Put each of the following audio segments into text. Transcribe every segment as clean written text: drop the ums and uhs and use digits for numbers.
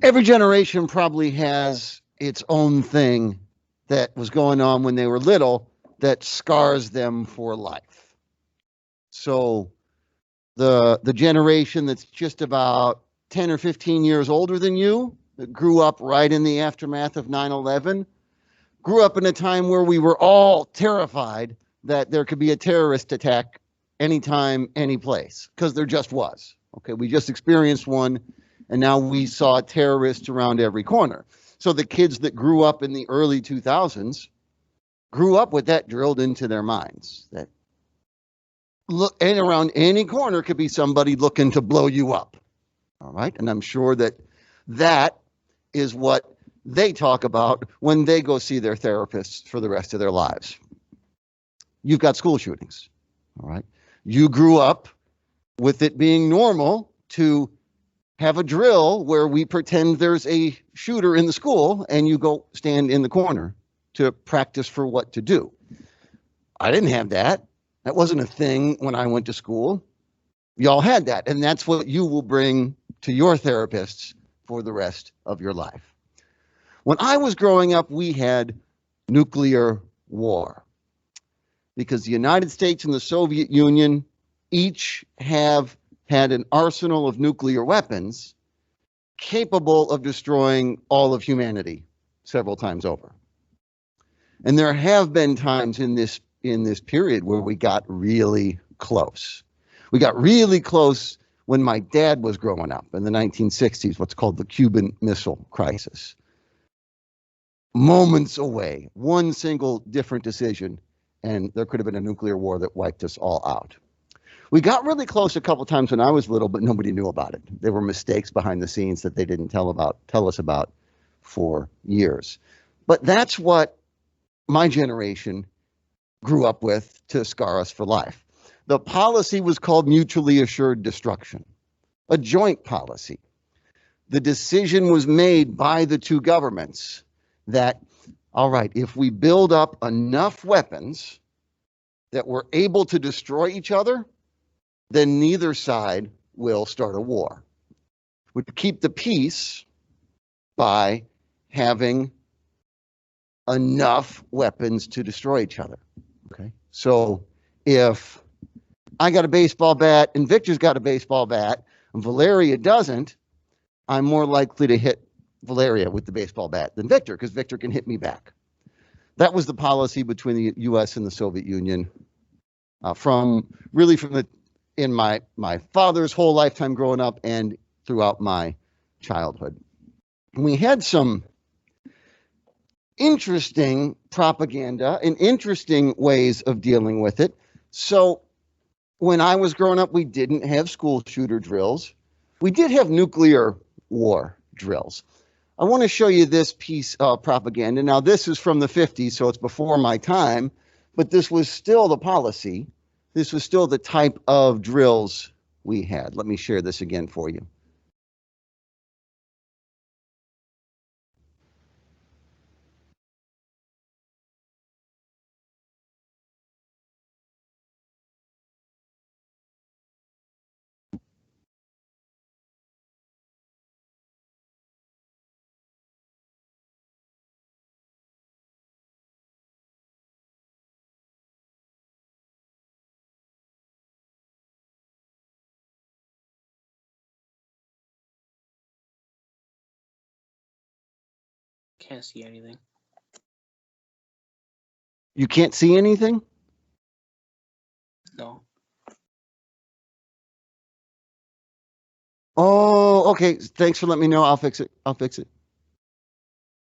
Every generation probably has its own thing that was going on when they were little that scars them for life. So the generation that's just about 10 or 15 years older than you, that grew up right in the aftermath of 9/11, grew up in a time where we were all terrified that there could be a terrorist attack anytime, any place, because there just was. Okay, we just experienced one, and now we saw terrorists around every corner. So the kids that grew up in the early 2000s grew up with that drilled into their minds, that look, and around any corner could be somebody looking to blow you up. All right, and I'm sure that that is what they talk about when they go see their therapists for the rest of their lives. You've got school shootings. All right, you grew up with it being normal to have a drill where we pretend there's a shooter in the school and you go stand in the corner to practice for what to do. I didn't have that. That wasn't a thing when I went to school. Y'all had that, and that's what you will bring to your therapists for the rest of your life. When I was growing up, we had nuclear war because the United States and the Soviet Union each have had an arsenal of nuclear weapons capable of destroying all of humanity several times over. And there have been times in this period where we got really close. We got really close when my dad was growing up in the 1960s, what's called the Cuban Missile Crisis. Moments away, one single different decision, and there could have been a nuclear war that wiped us all out. We got really close a couple times when I was little, but nobody knew about it. There were mistakes behind the scenes that they didn't tell us about for years. But that's what my generation grew up with to scar us for life. The policy was called mutually assured destruction, a joint policy. The decision was made by the two governments that, all right, if we build up enough weapons that we're able to destroy each other, then neither side will start a war. We'd keep the peace by having enough weapons to destroy each other. Okay. So if I got a baseball bat and Victor's got a baseball bat and Valeria doesn't, I'm more likely to hit Valeria with the baseball bat than Victor, because Victor can hit me back. That was the policy between the U.S. and the Soviet Union in my father's whole lifetime growing up and throughout my childhood. And we had some interesting propaganda and interesting ways of dealing with it. So when I was growing up, we didn't have school shooter drills. We did have nuclear war drills. I want to show you this piece of propaganda. Now, this is from the 50s, so it's before my time, but this was still the policy. This was still the type of drills we had. Let me share this again for you. Can't see anything. You can't see anything? No. Oh, okay. Thanks for letting me know. I'll fix it.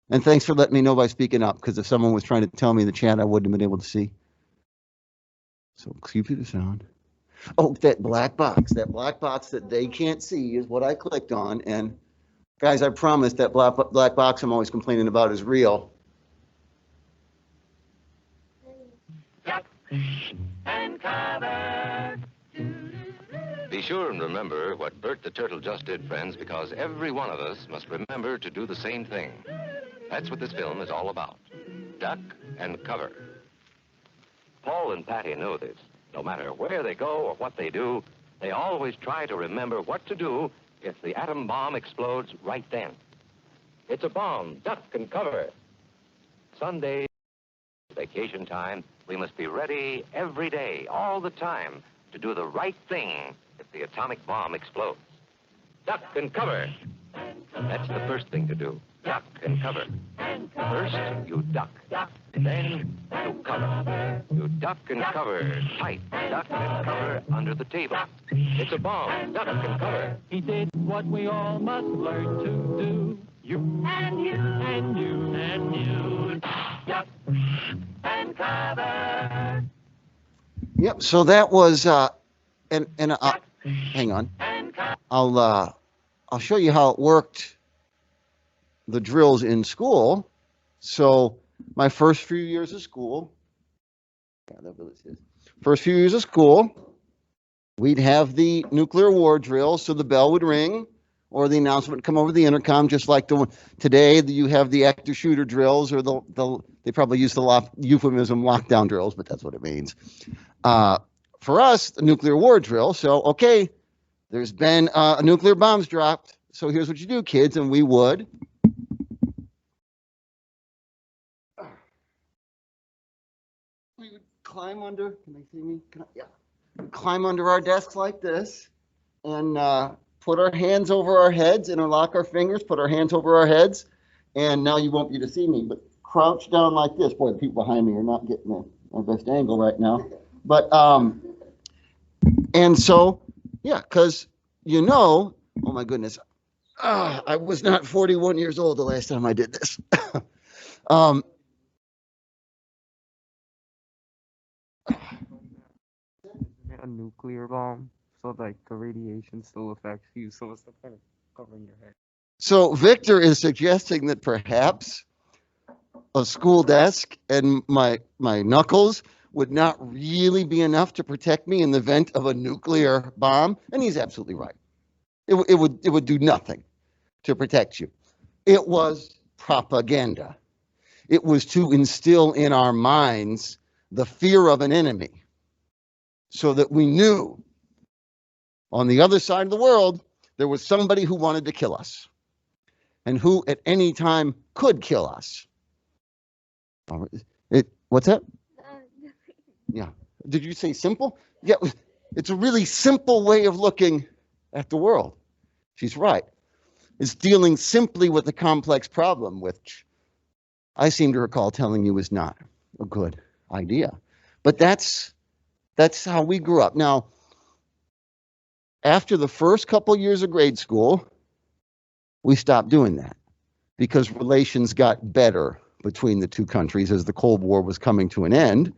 And thanks for letting me know by speaking up, because if someone was trying to tell me in the chat, I wouldn't have been able to see. So cue the sound. Oh, that black box that they can't see is what I clicked on. And guys, I promise that black box I'm always complaining about is real. Duck and cover. Be sure and remember what Bert the Turtle just did, friends, because every one of us must remember to do the same thing. That's what this film is all about. Duck and cover. Paul and Patty know this. No matter where they go or what they do, they always try to remember what to do if the atom bomb explodes right then. It's a bomb. Duck and cover. Sunday, vacation time, we must be ready every day, all the time, to do the right thing if the atomic bomb explodes. Duck and cover. That's the first thing to do. Duck and cover. First, you duck. Then, you cover. You duck and cover tight. Duck and cover under the table. It's a bomb. Duck and cover. He did what we all must learn to do. You and you and you and you. Duck and cover. Yep. So that was, hang on. I'll show you how it worked, the drills in school. So my first few years of school, we'd have the nuclear war drill. So the bell would ring or the announcement would come over the intercom, just like the one today. You have the active shooter drills, or they probably use the euphemism lockdown drills, but that's what it means. For us, the nuclear war drill. So, okay, there's been a nuclear bombs dropped. So here's what you do, kids. And we would climb under. Can they see me? Yeah. We'd climb under our desks like this and put our hands over our heads, interlock our fingers, put our hands over our heads. And now you won't be able to see me, but crouch down like this. Boy, the people behind me are not getting my best angle right now. But, and so, yeah, because, oh my goodness, I was not 41 years old the last time I did this. A nuclear bomb, so like the radiation still affects you, so it's still kind of covering your head. So Victor is suggesting that perhaps a school desk and my knuckles would not really be enough to protect me in the event of a nuclear bomb, and he's absolutely right. It would do nothing to protect you. It was propaganda. It was to instill in our minds the fear of an enemy, so that we knew on the other side of the world there was somebody who wanted to kill us, and who at any time could kill us. What's that? Yeah. Did you say simple? Yeah. It's a really simple way of looking at the world. She's right. It's dealing simply with a complex problem, which I seem to recall telling you is not a good idea. But that's how we grew up. Now, after the first couple years of grade school, we stopped doing that because relations got better between the two countries as the Cold War was coming to an end.